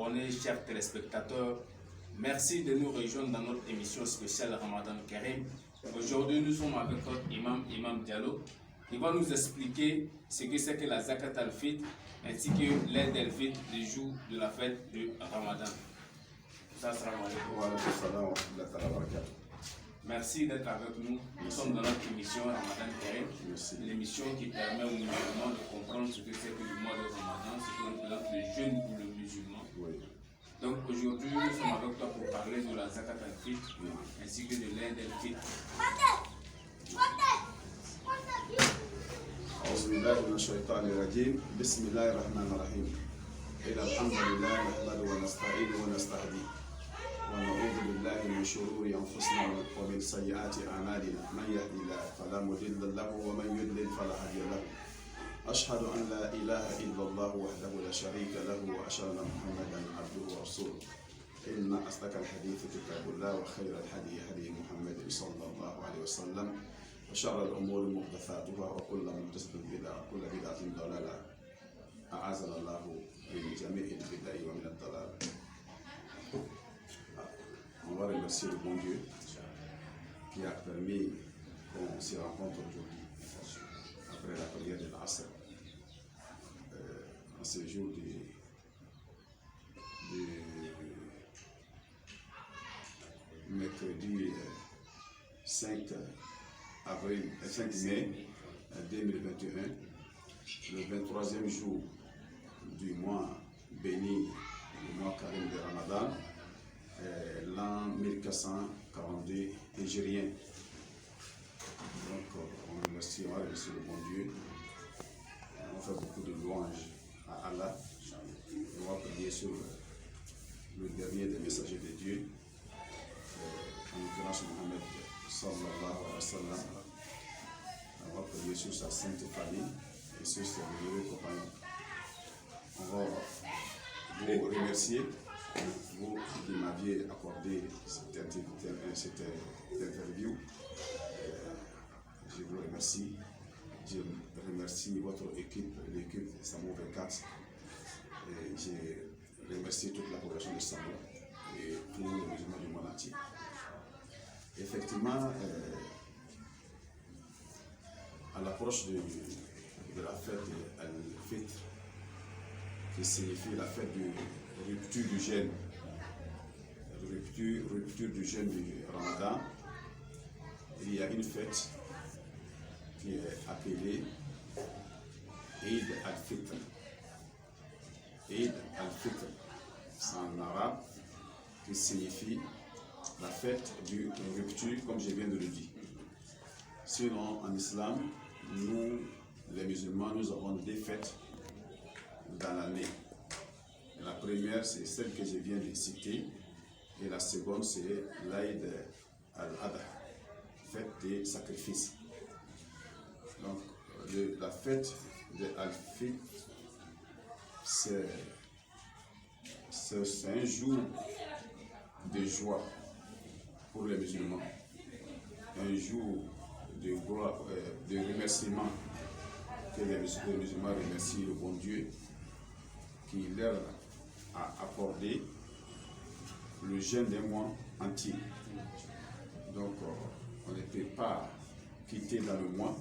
abonnés, chers téléspectateurs. Merci de nous rejoindre dans notre émission spéciale Ramadan Karim. Aujourd'hui, nous sommes avec notre imam Diallo, qui va nous expliquer ce que c'est que la Zakat al-Fitr ainsi que l'aide al-Fitr le jour de la fête du Ramadan. Merci d'être avec nous. Nous sommes dans notre émission Ramadan Karim, l'émission qui permet aux musulmans de comprendre ce que c'est que le mois de Ramadan, ce que représente le jeûne pour le musulman. Oui. Donc aujourd'hui, nous sommes avec toi pour parler de la Zakat al-Fitr ainsi que de l'aide al-Fitr. أعوذ بالله من الشيطان الرجيم بسم الله الرحمن الرحيم إن الحمد لله نحمده ونستعينه ونستهديه ونعوذ بالله من شرور أنفسنا ومن سيئات أعمالنا من يهد الله فلا مضل له ومن يضلل فلا هادي له أشهد أن لا إله إلا الله وحده لا شريك له وأشهد أن محمدا عبده ورسوله إن أصدق الحديث كتاب الله وخير الهدي هدي محمد صلى الله عليه وسلم وشر الأمور محدثاتها وكل محدثة بدعة وكل بدعة ضلالة أعاذنا الله من جميع البدع ومن الضلال. On va remercier le bon Dieu qui a permis qu'on se rencontre aujourd'hui après la prière de l'Asr en ce jour du 5 mai 2021, le 23e jour du mois béni, le mois carême de Ramadan, l'an 1442 hégirien. Donc on va remercier le bon Dieu. On fait beaucoup de louanges à Allah. Et on va prier sur le dernier des messagers de Dieu, en l'occurrence Mohammed sallallahu alayhi wa sallam. On va prier sur sa sainte famille et sur ses heureux compagnons. On va vous remercier, vous qui m'aviez accordé cette interview. Je vous remercie. Je remercie votre équipe, l'équipe Samo 24. Et je remercie toute la population de Samo et tous les musulmans du monde entier. Effectivement, à l'approche de la fête al-Fitr, qui signifie la fête de rupture du jeûne, rupture du jeûne du Ramadan, il y a une fête qui est appelée Eid al-Fitr. Eid al-Fitr, c'est en arabe, qui signifie la fête de rupture, comme je viens de le dire. Sinon, en islam, nous, les musulmans, nous avons deux fêtes dans l'année. La première, c'est celle que je viens de citer, et la seconde, c'est l'Aïd al-Adha, fête des sacrifices. Donc, la fête de Al-Fitr, c'est un jour de joie pour les musulmans, un jour de gloire, de remerciement, que les musulmans remercient le bon Dieu qui leur a accordé le jeûne d'un mois entier. Donc, on ne peut pas quitter dans le mois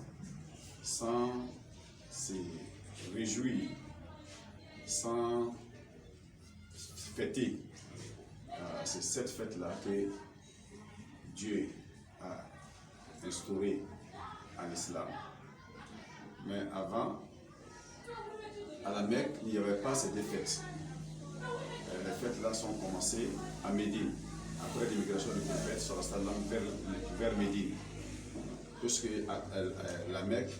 sans se réjouir, sans fêter. C'est cette fête-là que Dieu a instaurée en islam. Mais avant, à la Mecque, il n'y avait pas ces deux fêtes. Les fêtes-là sont commencées à Médine, après l'immigration du prophète vers Médine. Puisque la Mecque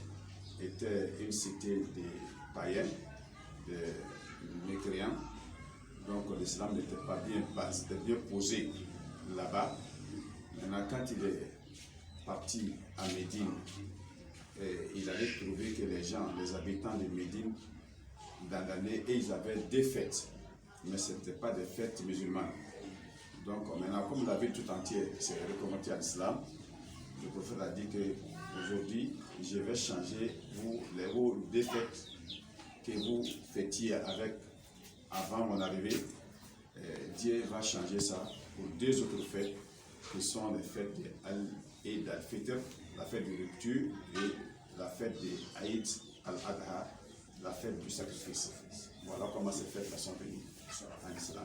était une cité des païens, des mécréants, donc l'islam n'était pas bien posé là-bas. Maintenant, quand il est parti à Médine, il allait trouver que les habitants de Médine, dans l'année, ils avaient des fêtes, mais ce n'étaient pas des fêtes musulmanes. Donc maintenant, comme la ville tout entière s'est reconvertie à l'islam, le prophète a dit que aujourd'hui, je vais changer des fêtes que vous fêtiez avant mon arrivée, Dieu va changer ça pour deux autres fêtes qui sont les fêtes d'Aïd al-Fitr, la fête de rupture, et la fête d'Aïd al-Adha, la fête du sacrifice. Voilà comment ces fêtes-là sont venues en islam.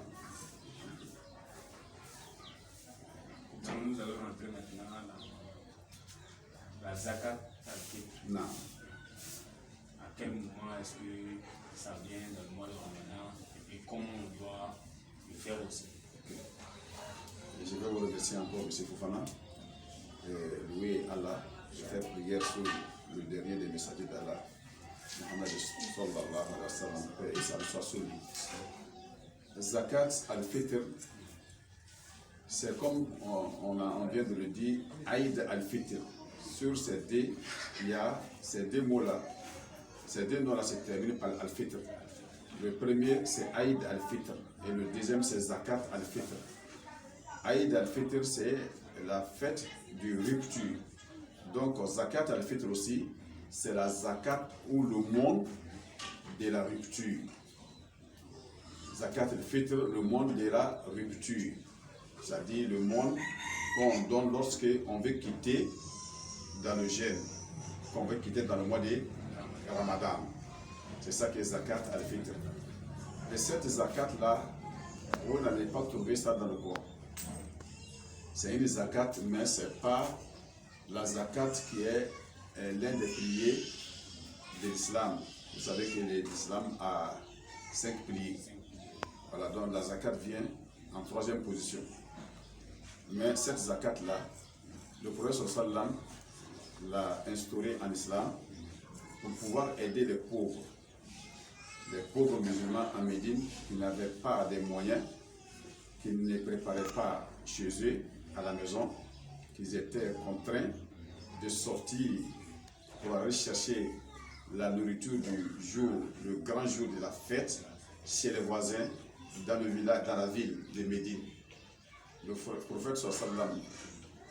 Donc nous allons rentrer maintenant dans la zakat al-Fitr. Non. À quel moment est-ce que ça vient dans le mois de Ramadan et comment on doit le faire aussi? Okay. Et je vais vous remercier encore, M. Fofana. Louer Allah, je fais prière sur le dernier des messagers d'Allah, Muhammad sallallahu alayhi wa sallam, paix et salut soit sur lui. Zakat al-Fitr, c'est comme on vient de le dire, Aïd al-Fitr. Sur ces deux, il y a ces deux mots-là. Ces deux noms-là se terminent par al-Fitr. Le premier, c'est Aïd al-Fitr. Et le deuxième, c'est Zakat al-Fitr. Aïd al-Fitr, c'est la fête du rupture. Donc, Zakat al-Fitr aussi, c'est la Zakat ou le monde de la rupture. Zakat al-Fitr, le monde de la rupture. C'est-à-dire le monde qu'on donne lorsqu'on veut quitter dans le jeûne, qu'on veut quitter dans le mois de Ramadan. C'est ça qui est Zakat al-Fitr. Et cette Zakat-là, vous n'allez pas trouver ça dans le Coran. C'est une Zakat, mais ce n'est pas la Zakat qui est l'un des piliers de l'islam. Vous savez que l'islam a 5 piliers. Voilà, donc la Zakat vient en 3e position. Mais cette Zakat-là, le prophète sallam l'a instaurée en islam pour pouvoir aider les pauvres musulmans en Médine qui n'avaient pas des moyens, qui ne préparaient pas chez eux, à la maison, qu'ils étaient contraints de sortir pour aller chercher la nourriture du jour, le grand jour de la fête, chez les voisins, dans le village, dans la ville de Médine. Le prophète sallam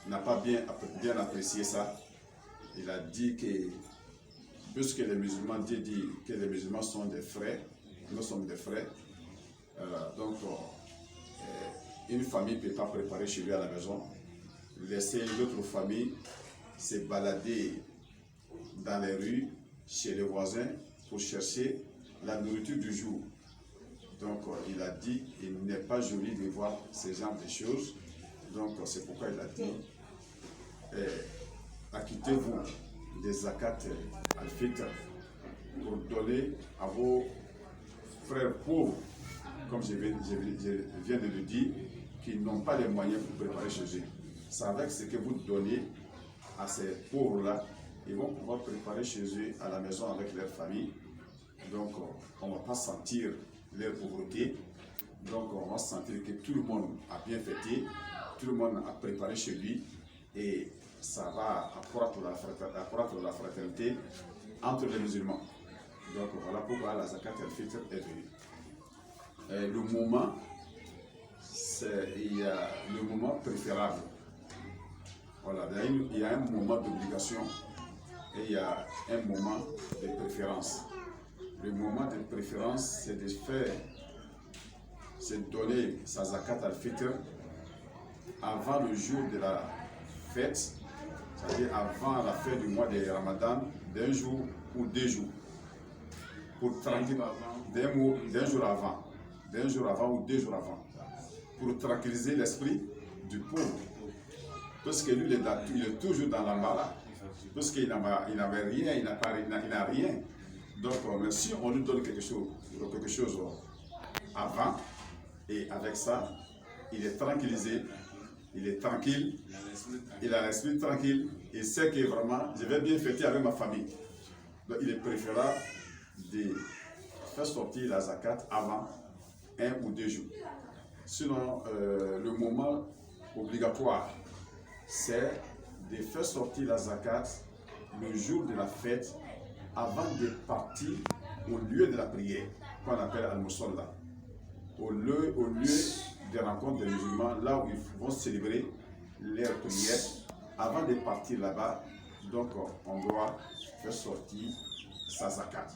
n'a pas bien apprécié ça. Il a dit que, puisque les musulmans, Dieu dit que les musulmans sont des frères, nous sommes des frères, donc une famille ne peut pas préparer chez lui à la maison, laisser l'autre famille se balader dans les rues, chez les voisins, pour chercher la nourriture du jour. Donc il a dit, il n'est pas joli de voir ce genre de choses. Donc c'est pourquoi il a dit, acquittez-vous des zakat al-Fitr pour donner à vos frères pauvres, comme je viens de le dire, qui n'ont pas les moyens pour préparer chez eux. C'est avec ce que vous donnez à ces pauvres-là, ils vont pouvoir préparer chez eux à la maison avec leur famille. Donc on ne va pas sentir leur pauvreté. Donc on va sentir que tout le monde a bien fêté, tout le monde a préparé chez lui et ça va accroître la fraternité entre les musulmans. Donc voilà pourquoi la Zakat al-Fitr est venue. Et le moment, il y a le moment préférable. Voilà, il y a un moment d'obligation et il y a un moment de préférence. Le moment de préférence, c'est de faire, c'est de donner sa Zakat al-Fitr avant le jour de la fête, c'est-à-dire avant la fin du mois de Ramadan, d'un jour ou 2 jours. Pour d'un jour avant ou 2 jours avant, pour tranquilliser l'esprit du pauvre. Parce que lui, il est toujours dans l'embarras, parce qu'il n'avait rien, il n'a rien. Donc, si on lui donne quelque chose avant, et avec ça, il est tranquillisé, il est tranquille, il a l'esprit tranquille, il sait que vraiment, je vais bien fêter avec ma famille. Donc, il est préférable de faire sortir la zakat avant 1 ou 2 jours. Sinon, le moment obligatoire, c'est de faire sortir la zakat le jour de la fête avant de partir au lieu de la prière, qu'on appelle al-Musalla. Au lieu des rencontres des musulmans, là où ils vont célébrer leur prière, avant de partir là-bas, donc on doit faire sortir sa zakat.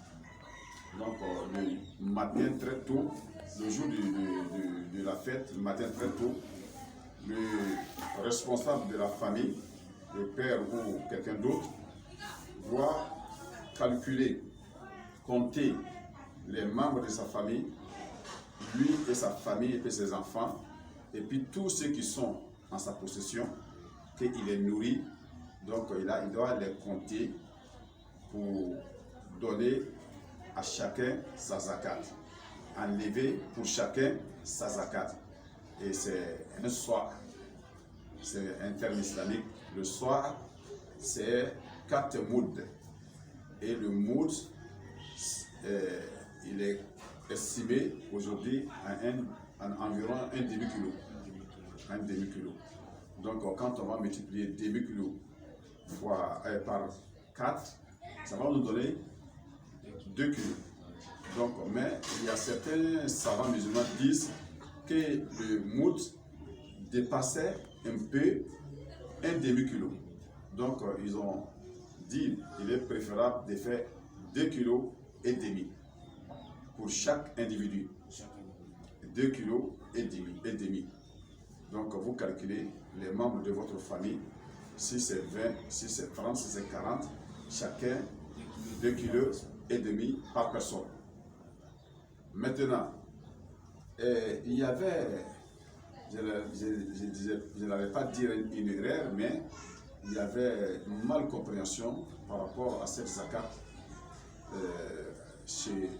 Donc le matin très tôt, le jour du de la fête, le matin très tôt, le responsable de la famille, le père ou quelqu'un d'autre, doit calculer, compter les membres de sa famille, lui et sa famille et puis ses enfants, et puis tous ceux qui sont en sa possession, qu'il les nourrit. Donc il doit les compter pour donner à chacun sa zakat, enlever pour chacun sa zakat. Et c'est un soir, c'est un terme islamique. Le soir, c'est 4 mouds. Et le moud, il est estimé aujourd'hui à environ un demi-kilo. Un demi-kilo. Donc quand on va multiplier demi-kilo par 4, ça va nous donner 2 kilos. Donc, mais il y a certains savants musulmans qui disent que le moud dépassait un peu un demi-kilo. Donc ils ont dit qu'il est préférable de faire 2 kilos et demi pour chaque individu. 2 kilos et demi. Donc vous calculez les membres de votre famille, si c'est 20, si c'est 30, si c'est 40, chacun 2 kilos et demi par personne. Maintenant, il y avait, je n'allais pas dire une erreur, mais il y avait une malcompréhension par rapport à cette zakat chez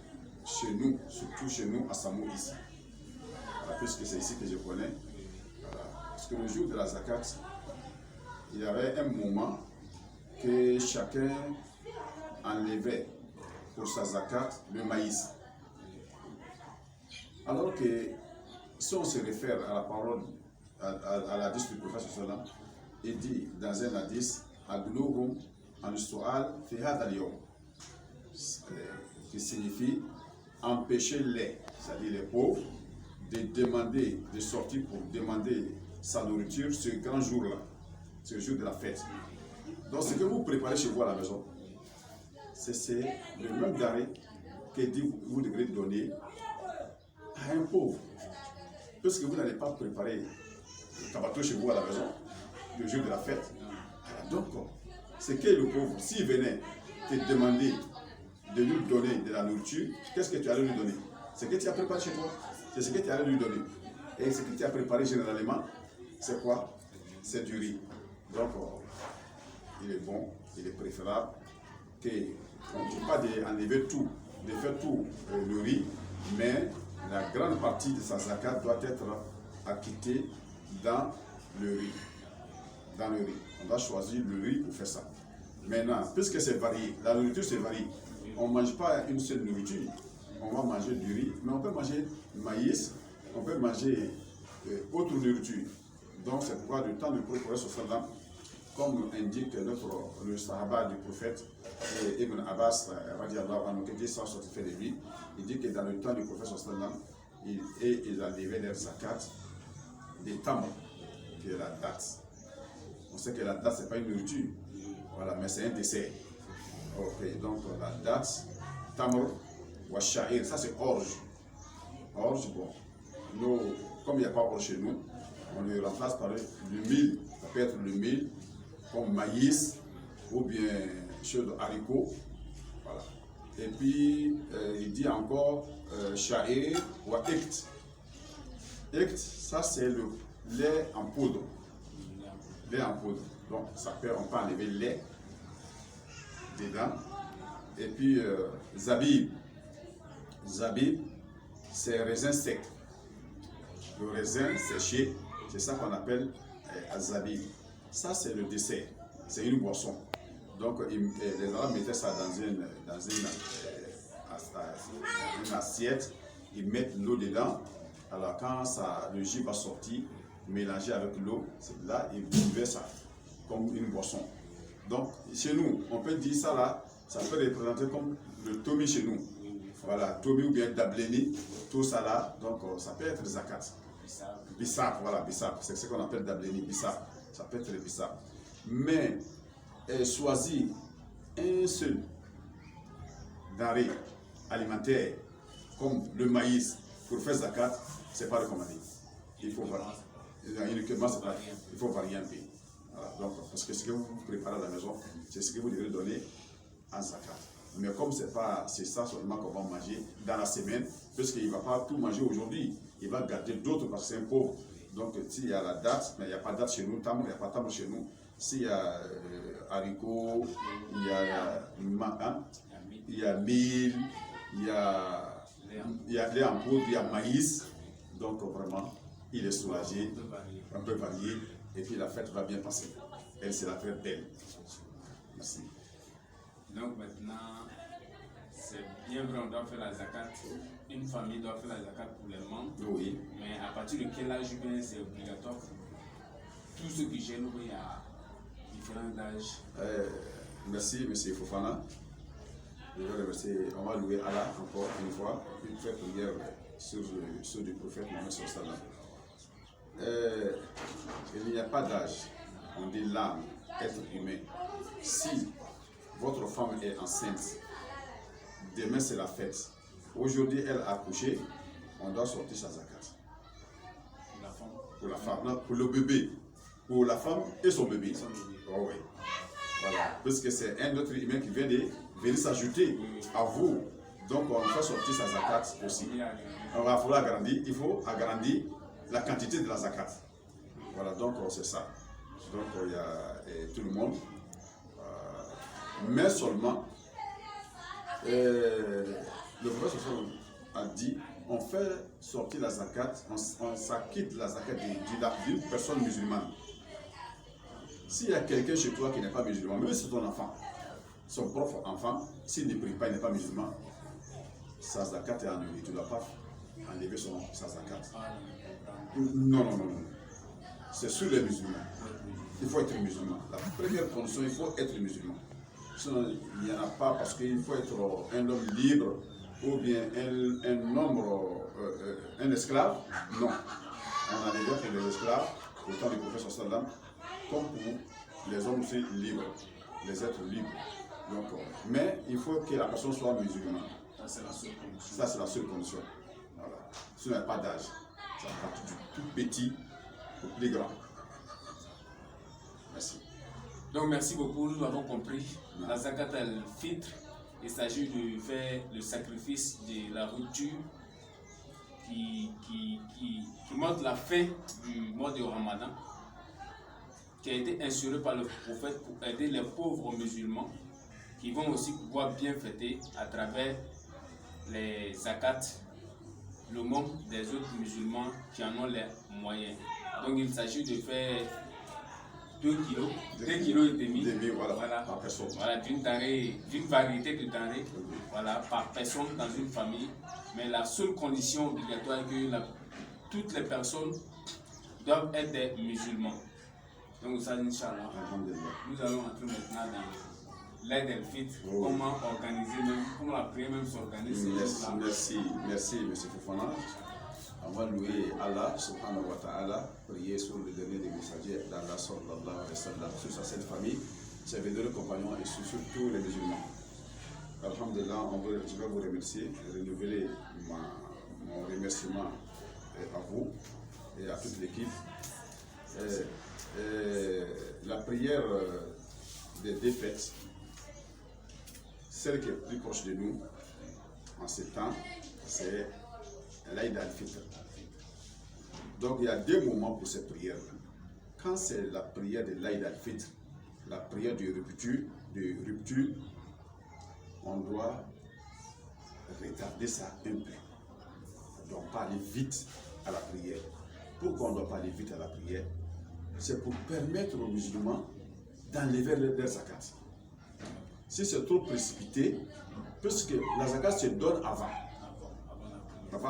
nous, surtout chez nous à Samo ici. Voilà, puisque c'est ici que je connais. Voilà. Parce que le jour de la zakat, il y avait un moment que chacun enlevait pour sa zakat le maïs. Alors que si on se réfère à la parole, à l'hadith du prophète sallam, il dit dans un hadith, Aglouhum an-su'al fi hadha al-yawm, qui signifie empêcher-les, c'est-à-dire les pauvres, de demander, de sortir pour demander sa nourriture ce grand jour-là, ce jour de la fête. Donc ce que vous préparez chez vous à la maison, c'est le même denrée que vous devrez donner à un pauvre. Parce que vous n'allez pas préparer le tabato chez vous à la maison, le jour de la fête. Donc, c'est que le pauvre, s'il venait te demander de lui donner de la nourriture, qu'est-ce que tu allais lui donner? C'est que tu as préparé chez toi. C'est ce que tu allais lui donner. Et ce que tu as préparé généralement, c'est quoi? C'est du riz. Donc, il est bon, il est préférable qu'on ne dit pas d'enlever tout, de faire tout le riz, mais la grande partie de sa zakat doit être acquittée dans le riz. Dans le riz. On doit choisir le riz pour faire ça. Maintenant, puisque c'est varié, la nourriture c'est varié. On ne mange pas une seule nourriture. On va manger du riz, mais on peut manger maïs, on peut manger autre nourriture. Donc c'est pourquoi le temps du prophète sallam, comme indique le sahaba du prophète Ibn Abbas, que Dieu soit satisfait de lui, il dit que dans le temps du prophète sallam, ils enlevaient leur zakat des tamr, qui est la date. On sait que la date, ce n'est pas une nourriture, voilà, mais c'est un dessert. Ok, donc la date, tamr, wa sha'ir, ça c'est orge. Orge, bon, nous, comme il n'y a pas orge chez nous, on le remplace par le mil, ça peut être le mil, comme maïs, ou bien chose de haricot, voilà. Et puis, il dit encore sha'ir wa ikt. Ikt, ça c'est le lait en poudre. Lait en poudre. Donc, on peut enlever le lait dedans. Et puis, zabib. Zabib, c'est raisin sec. Le raisin séché, c'est ça qu'on appelle zabib. Ça, c'est le dessert. C'est une boisson. Donc, les Arabes mettaient ça dans une assiette. Ils mettent l'eau dedans. Alors, quand le jus va sortir, mélangé avec l'eau, là, ils buvaient ça comme une boisson. Donc, chez nous, on peut dire ça là, ça peut représenter comme le tomi chez nous. Voilà, tomi ou bien dableni, tout ça là, donc ça peut être zakat. Bissap, voilà, bissap, c'est ce qu'on appelle dableni, bissap. Ça peut être le bissap. Mais choisir un seul denrée alimentaire comme le maïs pour faire zakat, c'est pas recommandé. Il faut varier. Uniquement, c'est pas. Il faut varier un peu. Voilà. Donc, parce que ce que vous préparez à la maison, c'est ce que vous devez donner en zakat. Mais comme c'est ça seulement qu'on va manger dans la semaine, puisqu'il ne va pas tout manger aujourd'hui, il va garder d'autres parce que c'est un pauvre. Donc, s'il y a la date, mais il n'y a pas de date chez nous, il n'y a pas de tambour chez nous. S'il y a haricots, il y a mil, il y a lait en poudre, il y a maïs. Donc, vraiment, il est soulagé, un peu varié, et puis la fête va bien passer. Elle, c'est la fête belle. Merci. Donc maintenant, c'est bien vrai, on doit faire la zakat. Une famille doit faire la zakat pour les membres. Oui. Mais à partir de quel âge c'est obligatoire? Tous ceux qui gênent, il y a différents âges. Merci, M. Fofana. Je vais remercier. On va louer Allah encore une fois, une fois prière sur du prophète Mohammed sallallahu alayhi wa sallam. Il n'y a pas d'âge. On dit l'âme, être humain. Si votre femme est enceinte, demain c'est la fête. Aujourd'hui elle a accouché, on doit sortir sa zakat. Pour la femme, non, pour le bébé. Pour la femme et son bébé. Oh oui. Voilà. Parce que c'est un autre humain qui vient de venir s'ajouter à vous. Donc on fait sortir sa zakat aussi. On va falloir agrandir, il faut agrandir la quantité de la zakat. Voilà, donc c'est ça. Donc il y a tout le monde. Mais seulement, le prophète a dit, on fait sortir la zakat, on s'acquitte la zakat d'une personne musulmane. S'il y a quelqu'un chez toi qui n'est pas musulman, même si c'est ton enfant, son propre enfant, s'il ne prie pas, il n'est pas musulman, sa zakat est annulée. Tu ne dois pas enlever sa zakat. Non. C'est sur les musulmans. Il faut être musulman. La première condition, il faut être musulman. Sinon, il n'y en a pas parce qu'il faut être un homme libre ou bien un esclave. Non. On a déjà les esclaves au temps du prophète sallallahu comme pour les hommes aussi libres, les êtres libres. Donc, mais il faut que la personne soit musulmane. Ça, c'est la seule condition. Ça, c'est la seule condition. Voilà. Sinon, il n'y a pas d'âge. Ça part du tout petit au plus grand. Merci. Donc merci beaucoup, nous avons compris. La zakat al-fitr, il s'agit de faire le sacrifice de la rupture qui montre la fin du mois de Ramadan, qui a été instauré par le prophète pour aider les pauvres musulmans qui vont aussi pouvoir bien fêter à travers les zakats le nombre des autres musulmans qui en ont les moyens. Donc il s'agit de faire 2 kilos, 2,5 kg, voilà, par personne. Voilà, d'une variété de denrées, voilà, par personne dans une famille. Mais la seule condition obligatoire est que toutes les personnes doivent être des musulmans. Donc ça, Inch'Allah, nous allons entrer maintenant dans l'aide al-fitr, comment organiser, comment la prière même s'organise. Merci, M. Fofana. On va louer Allah subhanahu wa ta'ala, prier sur le dernier des messagers d'Allah sallallahu alayhi wa sallam, sur sa sainte famille, ses vénéreux compagnons et sur tous les musulmans. Alhamdulillah, je vais vous remercier, renouveler mon remerciement à vous et à toute l'équipe. La prière des défaites, celle qui est plus proche de nous en ces temps, c'est l'Aïd al-Fitr. Donc il y a 2 moments pour cette prière. Quand c'est la prière de l'Aïd al-Fitr, la prière de rupture, on doit retarder ça un peu. On doit pas aller vite à la prière. Pourquoi on ne doit pas aller vite à la prière? C'est pour permettre aux musulmans d'enlever leur zakat. Si c'est trop précipité, puisque la zakat se donne avant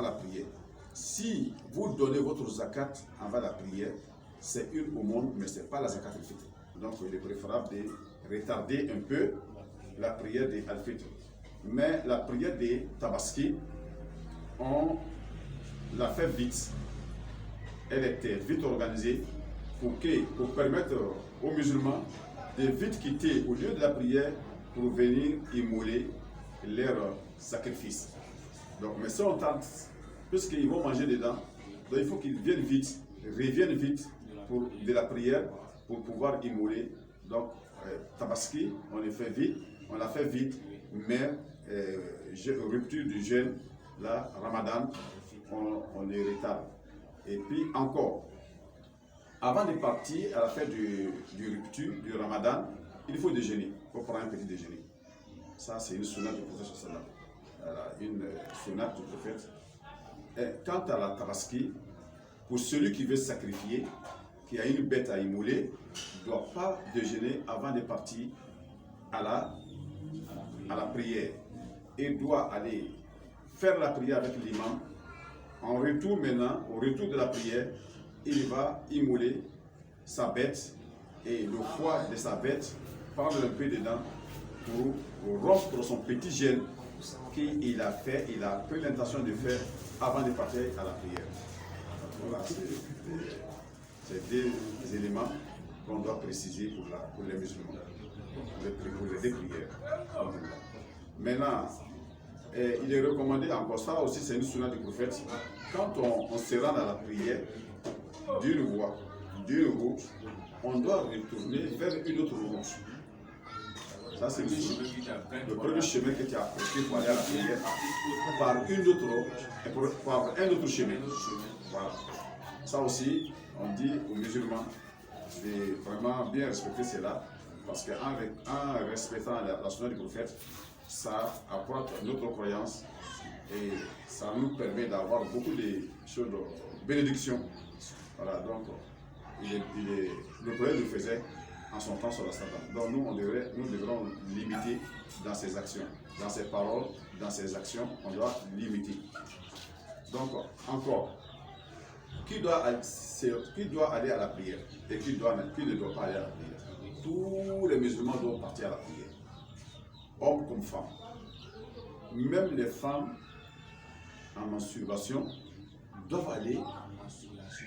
la prière. Si vous donnez votre zakat avant la prière, c'est une aumône, mais ce n'est pas la zakat al-fitr. Donc il est préférable de retarder un peu la prière des al-fitr. Mais la prière des tabaski, on l'a fait vite. Elle était vite organisée pour permettre aux musulmans de vite quitter au lieu de la prière pour venir immoler leur sacrifice. Donc, mais si on tente, puisqu'ils vont manger dedans, Donc il faut qu'ils reviennent vite de la prière pour pouvoir immoler. Donc Tabaski, on l'a fait vite, mais rupture du jeûne, là, Ramadan, on les retarde. Et puis encore, avant de partir à la fête du rupture, du Ramadan, il faut déjeuner, il faut prendre un petit déjeuner. Ça, c'est une sunnah du prophète sallallahu alayhi wa sallam. Une sunnah du prophète. Et quant à la Tabaski, pour celui qui veut sacrifier, qui a une bête à immoler, ne doit pas déjeuner avant de partir à la prière. Il doit aller faire la prière avec l'imam. En retour maintenant, au retour de la prière, il va immoler sa bête et le foie de sa bête, prendre un peu dedans pour rompre son petit jeûne qu'il a pris l'intention de faire avant de partir à la prière. Voilà, c'est deux éléments qu'on doit préciser pour les musulmans, pour les deux prières. Maintenant, il est recommandé, encore ça aussi c'est une sunna du prophète, quand on se rend à la prière d'une voie, d'une route, on doit retourner vers une autre route. Ça c'est le premier chemin que tu as pris pour aller à la prière, par une autre route, par un autre chemin. Voilà. Ça aussi, on dit aux musulmans de vraiment bien respecter cela, parce qu'en respectant la sunna du prophète, ça apporte notre croyance et ça nous permet d'avoir beaucoup de choses, de bénédictions. Voilà, donc le prophète le faisait en son temps sur la sabbat. Donc nous devrons limiter dans ses actions, dans ses paroles, dans ses actions, on doit limiter. Donc encore, qui doit aller à la prière et qui ne doit pas aller à la prière? Tous les musulmans doivent partir à la prière, hommes comme femmes. Même les femmes en menstruation doivent aller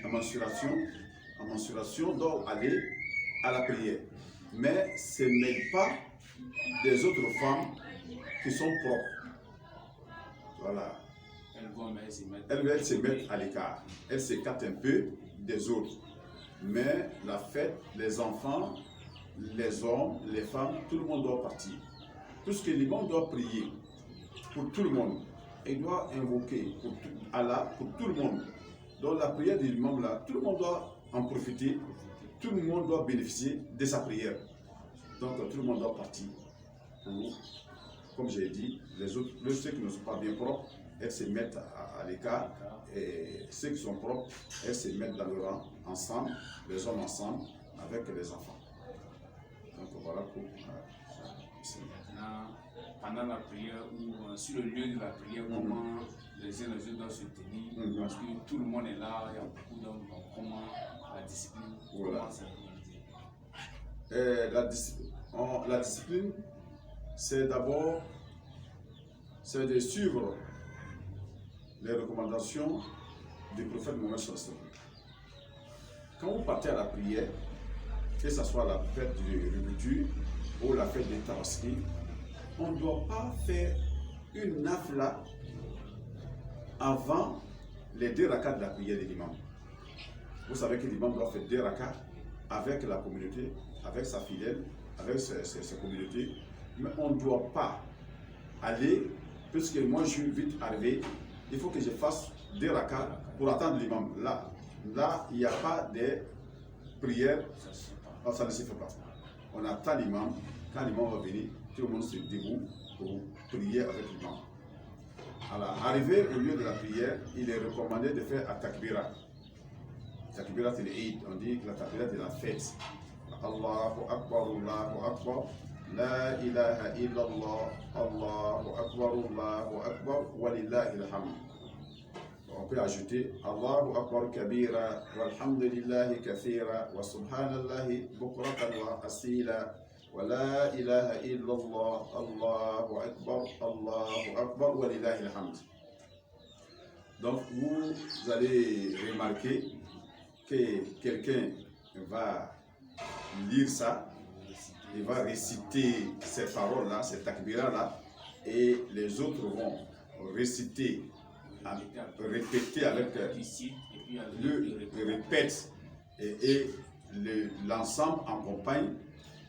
en menstruation doivent aller à la prière. Mais ce n'est pas des autres femmes qui sont propres. Voilà. Elles se mettent à l'écart. Elles s'écartent un peu des autres. Mais la fête, les enfants, les hommes, les femmes, tout le monde doit partir. Puisque l'imam doit prier pour tout le monde. Il doit invoquer pour Allah pour tout le monde. Donc la prière de l'imam là, tout le monde doit en profiter. Tout le monde doit bénéficier de sa prière. Donc tout le monde doit partir. Comme j'ai dit, les autres, ceux qui ne sont pas bien propres, elles se mettent à l'écart. Et ceux qui sont propres, elles se mettent dans le rang ensemble, les hommes ensemble, avec les enfants. Donc voilà pour pendant la prière ou sur le lieu de la prière, comment les uns et les autres doivent se tenir, parce que tout le monde est là, il y a beaucoup d'hommes, donc comment la discipline, voilà. Comment la discipline, c'est d'abord de suivre les recommandations du prophète Mohammed sallallahu alayhi wa sallam. Quand vous partez à la prière, que ce soit la fête du rupture ou la fête des Tabaski, on ne doit pas faire une nafla avant les 2 rakats de la prière de l'imam. Vous savez que l'imam doit faire 2 rakats avec la communauté, avec sa fidèle, avec ses communautés. Mais on ne doit pas aller, puisque moi je suis vite arrivé, il faut que je fasse 2 rakats pour attendre l'imam. Là, il n'y a pas de prière, ça ne se fait pas. On attend l'imam, quand l'imam va venir, tout le monde se debout pour prier avec l'imam. Alors, arrivé au lieu de la prière, il est recommandé de faire un takbira. Takbira, c'est l'Eid. On dit que la takbira, c'est la fête. Allahu Akbar, Allahu Akbar. La ilaha illallah, Allahu Akbar, Allahu Akbar, walillahi alhamd. On peut ajouter Allahu Akbar kabira, walhamdulillahi kathira, wa subhanallahi bukratan wa asila. ولا إله إلا الله الله أكبر ولله الحمد. Donc vous allez remarquer que quelqu'un va lire ça, il va réciter ces paroles-là, ces takbira-là, et les autres vont réciter, répéter avec le répète et l'ensemble accompagne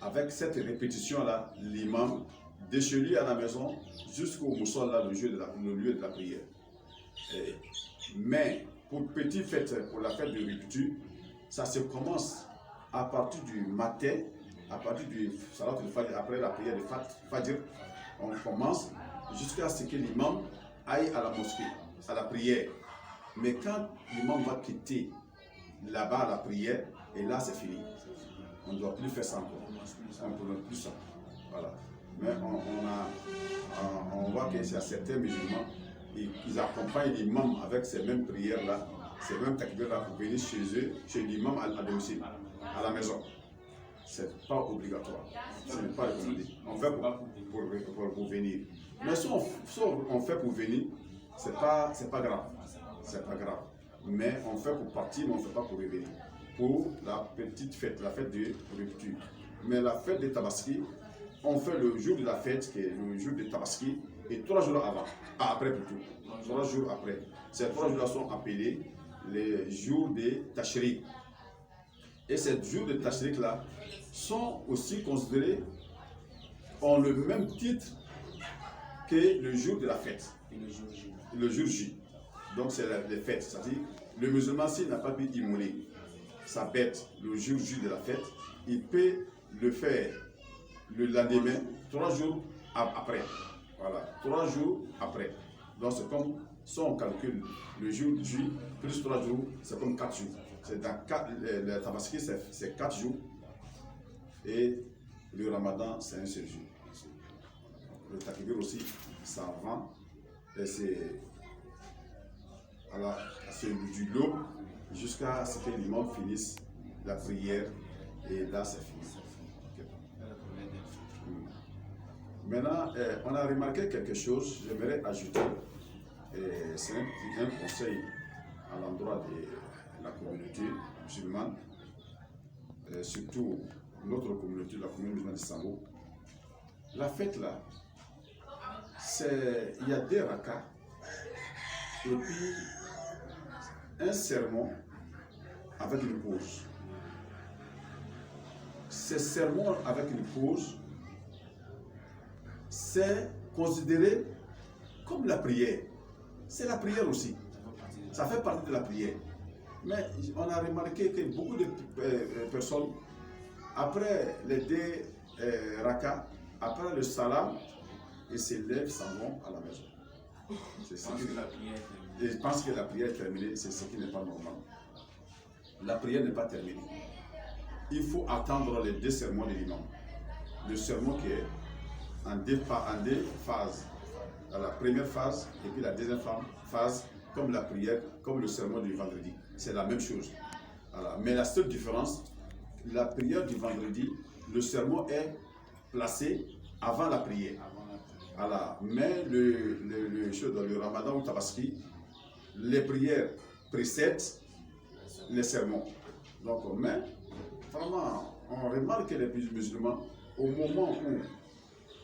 avec cette répétition-là l'imam de chez lui à la maison jusqu'au mousson, là, le lieu de la prière. Mais pour petite fête, pour la fête de rupture, ça se commence à partir du matin, à partir du salat al-fajr, après la prière de fajr, on commence jusqu'à ce que l'imam aille à la mosquée, à la prière. Mais quand l'imam va quitter là-bas à la prière, et là c'est fini. On ne doit plus faire ça encore. On ne peut plus ça. Voilà. Mais on voit qu'il y a certains musulmans, ils accompagnent l'imam avec ces mêmes prières-là, ces mêmes takbir-là pour venir chez eux, chez l'imam à domicile, à la maison. Ce n'est pas obligatoire. Ce n'est pas recommandé. On fait pour venir. Mais si on fait pour venir, ce n'est pas grave. C'est pas grave. Mais on fait pour partir, mais on ne fait pas pour revenir. Pour la petite fête, la fête de rupture. Mais la fête de Tabaski, on fait le jour de la fête, qui est le jour de Tabaski, et 3 jours avant, après plutôt, 3 jours après. Ces 3 jours-là sont appelés les jours de Tashrik. Et ces jours de Tashrik-là sont aussi considérés, ont le même titre que le jour de la fête. Le jour J. Donc c'est les fêtes, c'est-à-dire le musulman s'il n'a pas pu immoler sa bête le jour J de la fête, il peut le faire le lendemain, 3 jours après. Voilà, 3 jours après. Donc c'est comme, si on calcule le jour J plus 3 jours, c'est comme 4 jours. C'est dans 4, le Tabaski c'est 4 jours et le Ramadan c'est un seul jour. Le takbir aussi, ça rend et c'est du lot jusqu'à ce que l'imam finisse la prière et là c'est fini. Okay. Maintenant, on a remarqué quelque chose, j'aimerais ajouter, c'est un conseil à l'endroit de la communauté musulmane, surtout notre communauté, la communauté musulmane de Sango. La fête là, il y a 2 rakas et puis un sermon avec une pause. Ces sermons avec une pause, c'est considéré comme la prière. C'est la prière aussi. Ça fait partie de la prière. Mais on a remarqué que beaucoup de personnes, après les 2 rakas, après le salam, ils se lèvent, s'en vont à la maison. Ils pensent que la prière est terminée, c'est ce qui n'est pas normal. La prière n'est pas terminée. Il faut attendre les 2 sermons de l'imam. Le sermon qui est en 2 phases. La première phase et puis la deuxième phase, comme la prière, comme le sermon du vendredi. C'est la même chose. Voilà. Mais la seule différence, la prière du vendredi, le sermon est placé avant la prière. Voilà. Mais le Ramadan ou Tabaski, les prières précèdent les sermons. Donc, mais vraiment, on remarque que les musulmans, au moment où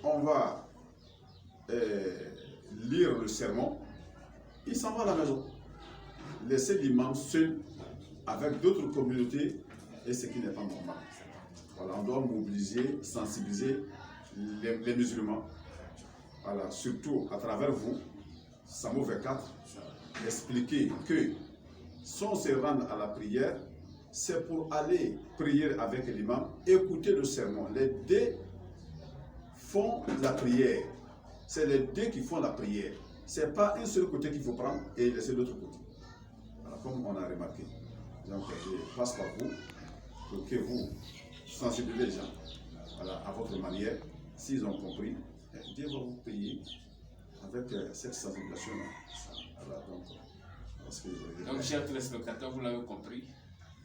on va lire le sermon, ils s'en vont à la maison. Laisser l'imam seul avec d'autres communautés, et ce qui n'est pas normal. Voilà, on doit mobiliser, sensibiliser les musulmans. Voilà, surtout à travers vous, Samo 24, expliquer que si on se rend à la prière, c'est pour aller prier avec l'imam, écouter le sermon. Les 2 font la prière. C'est les 2 qui font la prière. Ce n'est pas un seul côté qu'il faut prendre et laisser l'autre côté. Voilà, comme on a remarqué. Donc, je passe par vous pour que vous sensibilisez les gens, voilà, à votre manière. S'ils ont compris, Dieu va vous payer avec cette sensibilisation-là. Voilà, donc, chers téléspectateurs, vous l'avez compris,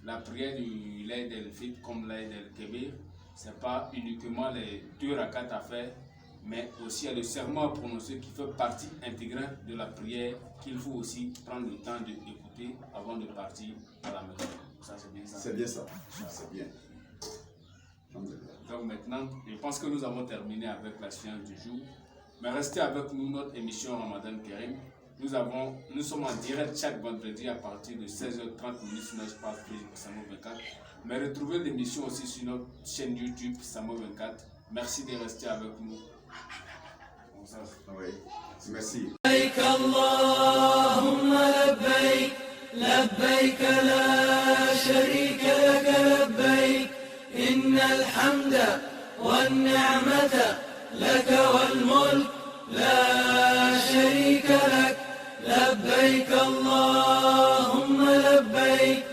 la prière du l'Aïd el-Fitr comme l'Aïd el-Kébir, ce n'est pas uniquement les 2 rakats à faire, mais aussi le serment à prononcer qui fait partie intégrante de la prière qu'il faut aussi prendre le temps d'écouter avant de partir à la maison. Ça, c'est bien ça. C'est bien ça. C'est bien. Donc maintenant, je pense que nous avons terminé avec la science du jour. Mais restez avec nous, notre émission Ramadan Karim. Nous sommes en direct chaque vendredi à partir de 16h30 sur notre page Facebook Samo 24. Mais retrouvez l'émission aussi sur notre chaîne YouTube Samo 24. Merci de rester avec nous. Oui, merci. لبيك اللهم لبيك لبيك لا شريك لك لبيك إن الحمد والنعمة لك والملك لا شريك لك لبيك اللهم لبيك